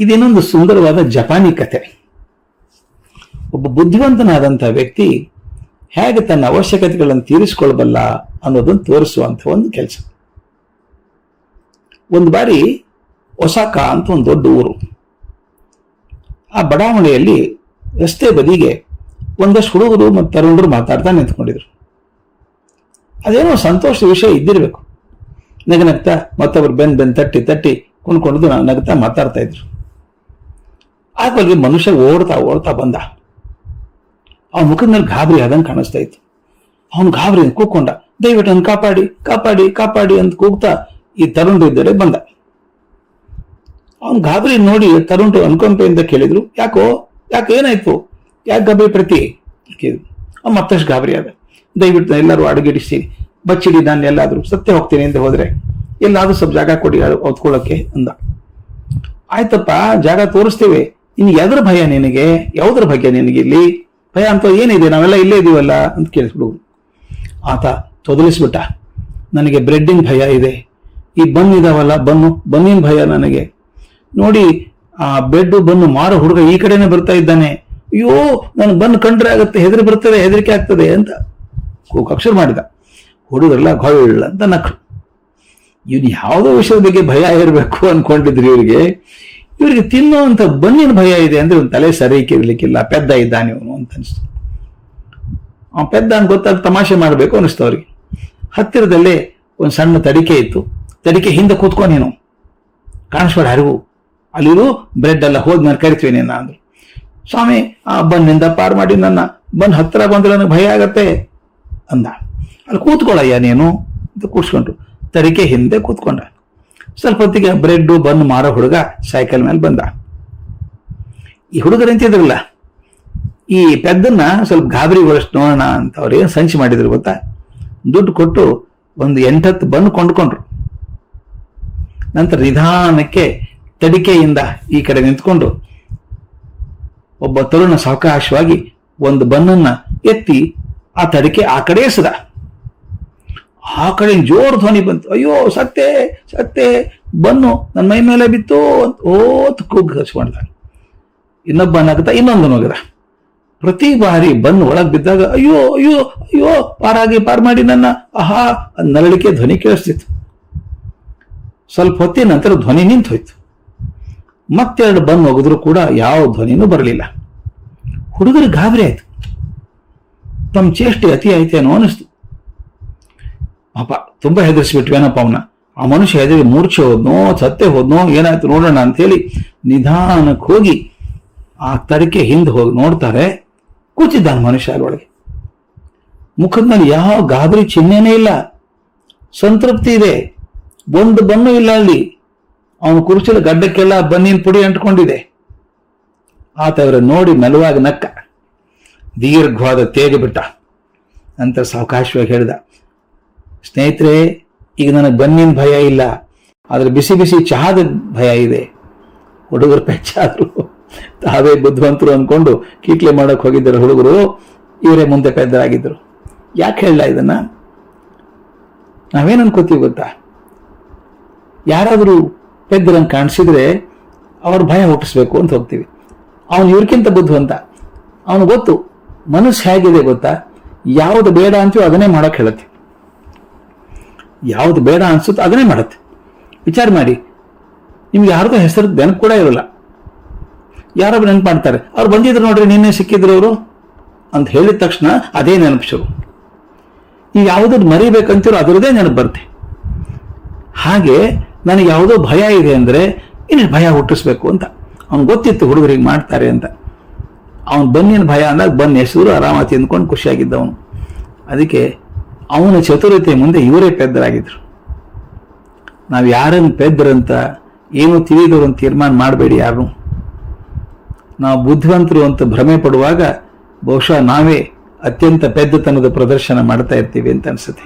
ಇದೇನೊಂದು ಸುಂದರವಾದ ಜಪಾನಿ ಕಥೆ. ಒಬ್ಬ ಬುದ್ಧಿವಂತನಾದಂತಹ ವ್ಯಕ್ತಿ ಹೇಗೆ ತನ್ನ ಅವಶ್ಯಕತೆಗಳನ್ನು ತೀರಿಸಿಕೊಳ್ಳಬಲ್ಲ ಅನ್ನೋದನ್ನು ತೋರಿಸುವಂತ ಒಂದು ಕೆಲಸ. ಒಂದು ಬಾರಿ ಒಸಾಕ ಅಂತ ಒಂದು ದೊಡ್ಡ ಊರು. ಆ ಬಡಾವಣೆಯಲ್ಲಿ ರಸ್ತೆ ಬದಿಗೆ ಒಂದಷ್ಟು ಹುಡುಗರು ಮತ್ತು ತರುಣರು ಮಾತಾಡ್ತಾ ನಿಂತ್ಕೊಂಡಿದ್ರು. ಅದೇನೋ ಸಂತೋಷದ ವಿಷಯ ಇದ್ದಿರ್ಬೇಕು. ನಗ್ತಾ ಮತ್ತೊಬ್ಬರು ಬೆನ್ ತಟ್ಟಿ ತಟ್ಟಿ ಕುಣ್ಕೊಂಡು ನಗ್ತಾ ಮಾತಾಡ್ತಾ ಇದ್ರು. ಆಗ ಮನುಷ್ಯ ಓಡ್ತಾ ಬಂದ. ಅವನ ಮುಖದ ಮೇಲೆ ಗಾಬರಿ ಆದಂಗೆ ಕಾಣಿಸ್ತಾ ಇತ್ತು. ಅವನು ಗಾಬರಿ ಕೂಗ್ಕೊಂಡ, ದಯವಿಟ್ಟು ಅವ್ನು ಕಾಪಾಡಿ ಕಾಪಾಡಿ ಕಾಪಾಡಿ ಅಂತ ಕೂಗ್ತಾ ಈ ತರುಣರು ಇದ್ದರೆ ಬಂದ. ಅವನು ಗಾಬರಿ ನೋಡಿ ತರುಣರು ಅನ್ಕೊಂಪೆಯಿಂದ ಕೇಳಿದ್ರು, ಯಾಕೆ ಏನಾಯ್ತು, ಯಾಕೆ ಗಾಬರಿ ಪ್ರತಿ ಕೇಳಿದ್ರು. ಅವ್ನು ಮತ್ತಷ್ಟು ಗಾಬರಿ ಆದ. ದಯವಿಟ್ಟು ಎಲ್ಲರೂ ಅಡಗಿಡಿಸಿ ಬಚ್ಚಿಡಿ, ನಾನು ಎಲ್ಲಾದ್ರೂ ಸತ್ಯ ಹೋಗ್ತೀನಿ ಅಂತ ಹೋದ್ರೆ ಎಲ್ಲಾದ್ರೂ ಸ್ವಲ್ಪ ಜಾಗ ಕೊಡಿ ಹೊತ್ಕೊಳ್ಳೋಕೆ ಅಂದ. ಆಯ್ತಪ್ಪ, ಜಾಗ ತೋರಿಸ್ತೇವೆ, ಇನ್ನು ಎದ್ರ ಭಯ ನಿನಗೆ, ಯಾವುದ್ರ ಬಗ್ಗೆ ನಿನಗೆ ಇಲ್ಲಿ ಭಯ ಅಂತ ಏನಿದೆ, ನಾವೆಲ್ಲ ಇಲ್ಲೇ ಇದೀವಲ್ಲ ಅಂತ ಕೇಳಿಸ್ಬಿಡು. ಆತ ತೊದಲಿಸ್ಬಿಟ್ಟ, ನನಗೆ ಬ್ರೆಡ್ಡಿನ ಭಯ ಇದೆ, ಈ ಬನ್ ಇದಾವಲ್ಲ ಬನ್ನಿನ ಭಯ ನನಗೆ. ನೋಡಿ ಆ ಬ್ರೆಡ್ ಬನ್ನು ಮಾರೋ ಹುಡುಗ ಈ ಕಡೆನೆ ಬರ್ತಾ ಇದ್ದಾನೆ, ಅಯ್ಯೋ ನನ್ ಬನ್ ಕಂಡ್ರೆ ಆಗುತ್ತೆ, ಹೆದರಿಕೆ ಆಗ್ತದೆ ಅಂತ ಅಕ್ಷರ ಮಾಡಿದ. ಹುಡುಗರೆಲ್ಲ ಗೊಳ್ಳ ಅಂತ ನಕ್ರು. ಇವ್ನು ಯಾವುದೋ ವಿಷಯದ ಬಗ್ಗೆ ಭಯ ಇರಬೇಕು ಅನ್ಕೊಂಡಿದ್ರು ಇವ್ರಿಗೆ ತಿನ್ನುವಂತ ಬನ್ನಿನ ಭಯ ಇದೆ ಅಂದ್ರೆ ಒಂದು ತಲೆ ಸರಿಕಿರ್ಲಿಕ್ಕಿಲ್ಲ, ಪೆದ್ದ ಇದ್ದಾನೆ ಇವನು ಅಂತ ಅನಿಸ್ತು. ಆ ಪೆದ್ದ ಅಂತ ಗೊತ್ತಾಗ ತಮಾಷೆ ಮಾಡಬೇಕು ಅನಿಸ್ತು ಅವ್ರಿಗೆ. ಹತ್ತಿರದಲ್ಲೇ ಒಂದು ಸಣ್ಣ ತಡಿಕೆ ಇತ್ತು. ತಡಿಕೆ ಹಿಂದೆ ಕೂತ್ಕೊಂಡೇನು ಕಾಣಿಸ್ಬೇಡ ಯಾರಿಗೂ, ಅಲ್ಲಿರು ಬ್ರೆಡ್ ಎಲ್ಲ ಹೋದ್ಮೇಲೆ ಕರಿತೀವಿ ನೀನ ಅಂದ್ರು. ಸ್ವಾಮಿ, ಆ ಬನ್ನಿಂದ ಪಾರು ಮಾಡಿ ನನ್ನ ಬನ್ ಹತ್ತಿರ ಬಂದ್ರೆ ನನಗೆ ಭಯ ಆಗತ್ತೆ ಅಂದ. ಅಲ್ಲಿ ಕೂತ್ಕೊಳ್ಳಯ್ಯ ನೀನು ಅಂತ ಕೂರ್ಸ್ಕೊಂಡ್ರು. ತಡಿಕೆ ಹಿಂದೆ ಕೂತ್ಕೊಂಡ. ಸ್ವಲ್ಪ ಹೊತ್ತಿಗೆ ಬ್ರೆಡ್ ಬನ್ ಮಾರೋ ಹುಡುಗ ಸೈಕಲ್ ಮೇಲೆ ಬಂದ. ಈ ಹುಡುಗರು ನಿಂತಿದ್ರಲ್ಲ, ಈ ಪೆದ್ದನ್ನ ಸ್ವಲ್ಪ ಗಾಬರಿಗೊಳಿಸಿ ನೋಡೋಣ ಅಂತ ಅವ್ರು ಏನು ಸಂಚು ಮಾಡಿದ್ರು ಗೊತ್ತಾ, ದುಡ್ಡು ಕೊಟ್ಟು ಒಂದು 8-10 ಬನ್ ಕೊಂಡ್ಕೊಂಡ್ರು. ನಂತರ ನಿಧಾನಕ್ಕೆ ತಡಿಕೆಯಿಂದ ಈ ಕಡೆ ನಿಂತ್ಕೊಂಡು ಒಬ್ಬ ತರುಣ ಸಾವಕಾಶವಾಗಿ ಒಂದು ಬನ್ನನ್ನ ಎತ್ತಿ ಆ ತಡಿಕೆ ಆ ಕಡೆ ಎಸೆದ. ಆ ಕಡೆ ಜೋರು ಧ್ವನಿ ಬಂತು, ಅಯ್ಯೋ ಸತ್ತೆ ಬನ್ನು ನನ್ನ ಮೈ ಮೇಲೆ ಬಿತ್ತು ಅಂತ ಓತ್ ಕೂಗ್ ಹಚ್ಕೊಂಡ. ಇನ್ನೊಬ್ಬ ನಗದ ಇನ್ನೊಂದು ನಗದ. ಪ್ರತಿ ಬಾರಿ ಬನ್ನು ಒಳಗ್ ಬಿದ್ದಾಗ ಅಯ್ಯೋ ಅಯ್ಯೋ ಅಯ್ಯೋ ಪಾರ್ ಮಾಡಿ ನನ್ನ ಆಹಾ ನರಳಿಕೆ ಧ್ವನಿ ಕೇಳಿಸ್ತಿತ್ತು. ಸ್ವಲ್ಪ ಹೊತ್ತಿನ ನಂತರ ಧ್ವನಿ ನಿಂತು ಹೋಯ್ತು. ಮತ್ತೆರಡು ಬನ್ ಒಗೆದ್ರು ಕೂಡ ಯಾವ ಧ್ವನಿನೂ ಬರಲಿಲ್ಲ. ಹುಡುಗರಿಗೆ ಗಾಬರಿ ಆಯ್ತು, ತಮ್ಮ ಚೇಷ್ಟೆ ಅತಿ ಆಯ್ತೇನೋ ಅನಿಸ್ತು. ಪಾಪ ತುಂಬಾ ಹೆದರ್ಸ್ಬಿಟ್ವೇನಪ್ಪ ಅವನ. ಆ ಮನುಷ್ಯ ಹೆದರಿ ಮೂರ್ಛೆ ಹೋದ್ನೋ ಸತ್ತೆ ಹೋದ್ನೋ ಏನಾಯ್ತು ನೋಡೋಣ ಅಂತ ಹೇಳಿ ನಿಧಾನಕ್ಕೆ ಹೋಗಿ ಆ ತಡಿಕೆ ಹಿಂದೆ ಹೋಗಿ ನೋಡ್ತಾರೆ. ಕೂತಿದ್ದಾನೆ ಮನುಷ್ಯ ಅಲ್ಲೊಳಗೆ. ಮುಖದ ಮೇಲೆ ಯಾವ ಗಾಬರಿ ಚಿಹ್ನೆನೇ ಇಲ್ಲ, ಸಂತೃಪ್ತಿ ಇದೆ. ಒಂದು ಬನ್ನು ಇಲ್ಲ ಅಲ್ಲಿ. ಅವನು ಕುರ್ಚಿದ ಗಡ್ಡಕ್ಕೆಲ್ಲ ಬನ್ನಿನ ಪುಡಿ ಅಂಟ್ಕೊಂಡಿದೆ. ಆತ ಅವರ ನೋಡಿ ಮೆಲುವಾಗಿ ನಕ್ಕ, ದೀರ್ಘವಾದ ತೇಗ ಬಿಟ್ಟ. ನಂತರ ಸಾವಕಾಶವಾಗಿ ಹೇಳಿದ, ಸ್ನೇಹಿತರೆ, ಈಗ ನನಗೆ ಬನ್ನಿನ ಭಯ ಇಲ್ಲ, ಆದ್ರೆ ಬಿಸಿ ಬಿಸಿ ಚಹಾದ ಭಯ ಇದೆ. ಹುಡುಗರು ಪೆಚ್ಚಾದ್ರು. ತಾವೇ ಬುದ್ಧಿವಂತರು ಅನ್ಕೊಂಡು ಕೀಟ್ಲೆ ಮಾಡಕ್ ಹೋಗಿದ್ದರು ಹುಡುಗರು, ಇವರೇ ಮುಂದೆ ಪೆದ್ದರಾಗಿದ್ರು. ಯಾಕೆ ಹೇಳಲ್ಲ ಇದನ್ನ? ನಾವೇನ್ ಅನ್ಕೋತೀವಿ ಗೊತ್ತಾ, ಯಾರಾದ್ರೂ ಪೆದ್ದರಂಗೆ ಕಾಣಿಸಿದ್ರೆ ಅವ್ರ ಭಯ ಹುಟ್ಟಿಸ್ಬೇಕು ಅಂತ ಹೋಗ್ತೀವಿ. ಅವನು ಇವ್ರಿಗಿಂತ ಬುದ್ಧಿವಂತ. ಅವನು ಗೊತ್ತು ಮನಸ್ಸು ಹೇಗಿದೆ ಗೊತ್ತಾ, ಯಾವುದು ಬೇಡ ಅಂತೀವೋ ಅದನ್ನೇ ಮಾಡಕ್ ಹೇಳತ್ತೆ, ಯಾವ್ದು ಬೇಡ ಅನ್ಸುತ್ತೋ ಅದನ್ನೇ ಮಾಡತ್ತೆ. ವಿಚಾರ ಮಾಡಿ, ನಿಮ್ಗೆ ಯಾರ್ದೋ ಹೆಸರು ನೆನಪು ಕೂಡ ಇರಲ್ಲ, ಯಾರೊಬ್ರು ನೆನಪು ಮಾಡ್ತಾರೆ, ಅವ್ರು ಬಂದಿದ್ರು ನೋಡ್ರಿ ನಿನ್ನೆ ಸಿಕ್ಕಿದ್ರು ಅವರು ಅಂತ ಹೇಳಿದ ತಕ್ಷಣ ಅದೇ ನೆನಪು ಶುರು. ನೀವು ಯಾವುದನ್ನು ಮರಿಬೇಕಂತೀರೋ ಅದರದೇ ನೆನಪು ಬರುತ್ತೆ. ಹಾಗೆ ನನಗೆ ಯಾವುದೋ ಭಯ ಇದೆ ಅಂದ್ರೆ ಇನ್ನು ಭಯ ಹುಟ್ಟಿಸ್ಬೇಕು ಅಂತ ಅವ್ನು ಗೊತ್ತಿತ್ತು ಹುಡುಗರಿಗೆ ಮಾಡ್ತಾರೆ ಅಂತ. ಅವನು ಬನ್ನಿನ ಭಯ ಅಂದಾಗ ಬನ್ನಿ ಹೆಸರು ಆರಾಮಾಗಿ ತಿಂದ್ಕೊಂಡು ಖುಷಿಯಾಗಿದ್ದವನು. ಅದಕ್ಕೆ ಅವನ ಚತುರತೆ ಮುಂದೆ ಇವರೇ ಪೆದ್ದರಾಗಿದ್ರು. ನಾವು ಯಾರನ್ನು ಪೆದ್ದರಂತ ಏನು ತಿಳಿದವರು ಅಂತ ತೀರ್ಮಾನ ಮಾಡಬೇಡಿ ಯಾರು. ನಾವು ಬುದ್ಧಿವಂತರು ಅಂತ ಭ್ರಮೆ ಪಡುವಾಗ ಬಹುಶಃ ನಾವೇ ಅತ್ಯಂತ ಪೆದ್ದತನದ ಪ್ರದರ್ಶನ ಮಾಡ್ತಾ ಇರ್ತೀವಿ ಅಂತ ಅನ್ಸುತ್ತೆ.